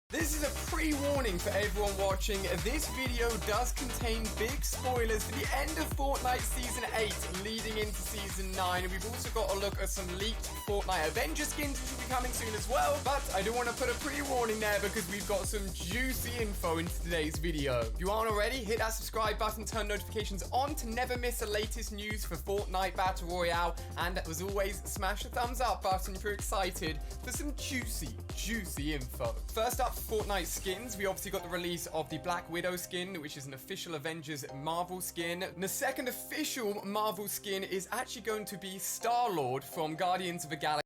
This is a pre-warning for everyone watching. This video does contain big spoilers for the end of Fortnite Season 8 leading into Season 9. And we've also got a look at some leaked Fortnite Avenger skins which will be coming soon as well. But I do want to put a pre-warning there because we've got some juicy info into today's video. If you aren't already, hit that subscribe button, turn notifications on to never miss the latest news for Fortnite Battle Royale. And as always, smash the thumbs up button if you're excited for some juicy info. First up, Fortnite skins. We obviously got the release of the Black Widow skin, which is an official Avengers Marvel skin. And the second official Marvel skin is actually going to be Star-Lord from Guardians of the Galaxy.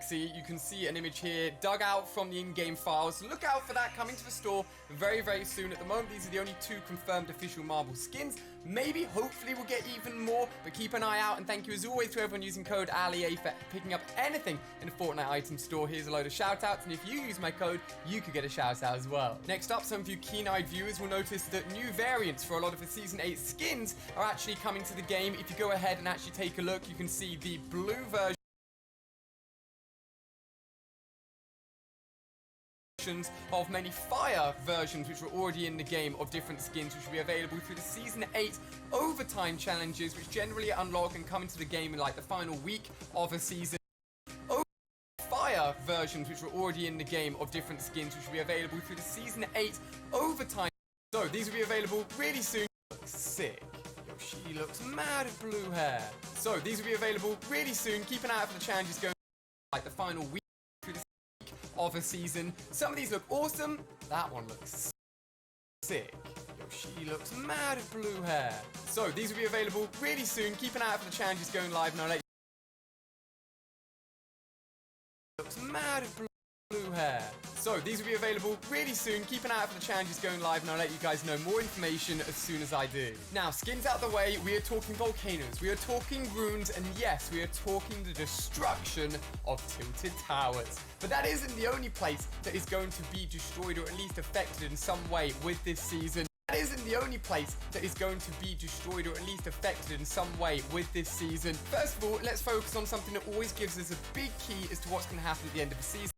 You can see an image here dug out from the in-game files. Look out for that coming to the store very soon. At the moment, these are the only two confirmed official Marvel skins. Maybe, hopefully, we'll get even more, but keep an eye out. And thank you as always to everyone using code ALIA for picking up anything in the Fortnite item store. Here's a load of shout-outs, and if you use my code, you could get a shout-out as well. Next up, some of you keen-eyed viewers will notice that new variants for a lot of the Season 8 skins are actually coming to the game. If you go ahead and actually take a look, you can see the blue version of many fire versions which were already in the game of different skins which will be available through the Season 8 overtime challenges, which generally unlock and come into the game in like the final week of a season. Fire versions which were already in the game of different skins which will be available through the Season 8 overtime. So these will be available really soon. Sick. Yo, she looks mad at blue hair. So these will be available really soon. Keep an eye out for the challenges going like the final week of a season. Some of these look awesome. That one looks sick. Yo, she looks mad at blue hair. So these will be available really soon. Keep an eye out for the challenges going live, and I'll let you looks mad at blue hair. So these will be available really soon. Keep an eye out for the challenges going live, and I'll let you guys know more information as soon as I do. Now, skins out the way, we are talking volcanoes, we are talking runes, and yes, we are talking the destruction of tilted towers. But that isn't the only place that is going to be destroyed or at least affected in some way with this season. That isn't the only place that is going to be destroyed or at least affected in some way with this season. First of all, let's focus on something that always gives us a big key as to what's going to happen at the end of the season.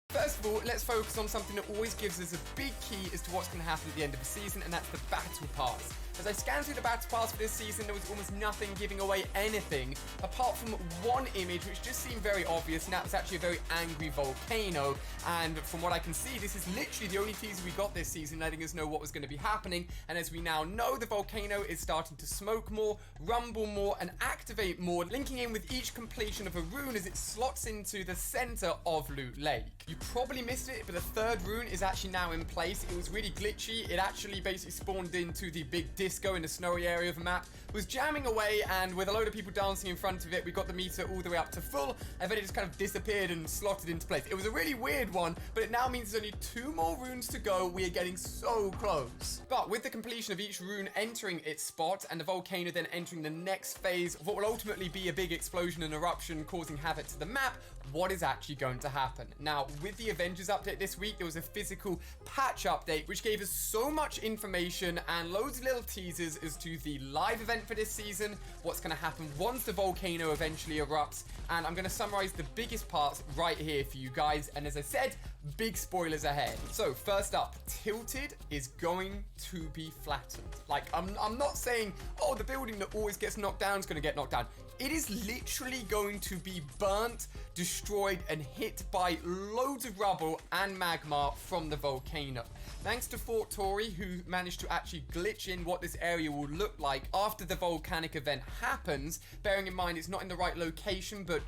First of all, let's focus on something that always gives us a big key as to what's going to happen at the end of the season, and that's the Battle Pass. As I scanned through the Battle Pass for this season, there was almost nothing giving away anything, apart from one image which just seemed very obvious, and that was actually a very angry volcano. And from what I can see, this is literally the only teaser we got this season, letting us know what was going to be happening. And as we now know, the volcano is starting to smoke more, rumble more, and activate more, linking in with each completion of a rune as it slots into the center of Loot Lake. You probably missed it, but the third rune is actually now in place. It was really glitchy. It actually basically spawned into the big disco in the snowy area of the map, was jamming away, and with a load of people dancing in front of it, we got the meter all the way up to full, and then it just kind of disappeared and slotted into place. It was a really weird one, but it now means there's only 2 more runes to go. We are getting so close. But with the completion of each rune entering its spot, and the volcano then entering the next phase of what will ultimately be a big explosion and eruption causing havoc to the map, what is actually going to happen? Now, with the Avengers update this week, there was a physical patch update which gave us so much information and loads of little teasers as to the live event for this season, what's going to happen once the volcano eventually erupts, and I'm going to summarize the biggest parts right here for you guys. And as I said, big spoilers ahead. So first up, Tilted is going to be flattened. Like, I'm not saying, oh, the building that always gets knocked down is going to get knocked down. It is literally going to be burnt, destroyed, and hit by loads of rubble and magma from the volcano. Thanks to Fort Tory, who managed to actually glitch in what this area will look like after the volcanic event happens, bearing in mind it's not in the right location, but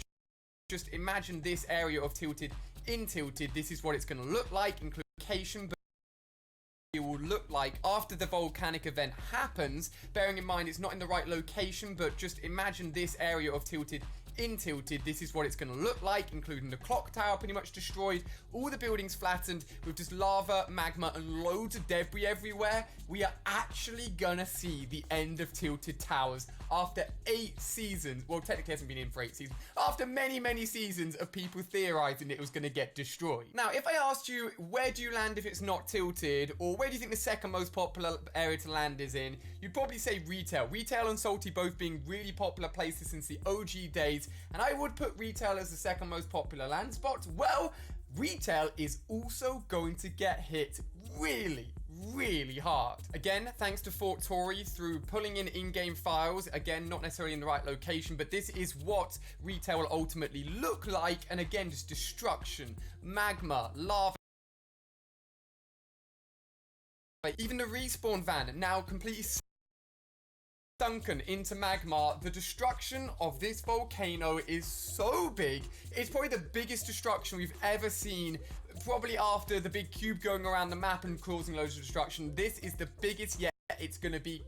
just imagine this area of Tilted in Tilted. This is what it's going to look like, including location, but it will look like after the volcanic event happens, bearing in mind it's not in the right location, but just imagine this area of Tilted in Tilted, this is what it's going to look like, including the clock tower pretty much destroyed, all the buildings flattened with just lava, magma, and loads of debris everywhere. We are actually going to see the end of Tilted Towers after 8 seasons. Well, technically it hasn't been in for 8 seasons. After many, many seasons of people theorizing it was going to get destroyed. Now, if I asked you, where do you land if it's not tilted? Or where do you think the second most popular area to land is in? You'd probably say retail. Retail and salty both being really popular places since the OG days. And I would put retail as the second most popular land spot. Well, retail is also going to get hit really hard. Again, thanks to Fort Tory through pulling in-game files. Again, not necessarily in the right location, but this is what retail will ultimately look like. And again, just destruction, magma, lava. Even the respawn van now completely sunken into magma. The destruction of this volcano is so big. It's probably the biggest destruction we've ever seen, probably after the big cube going around the map and causing loads of destruction. This is the biggest yet. It's going to be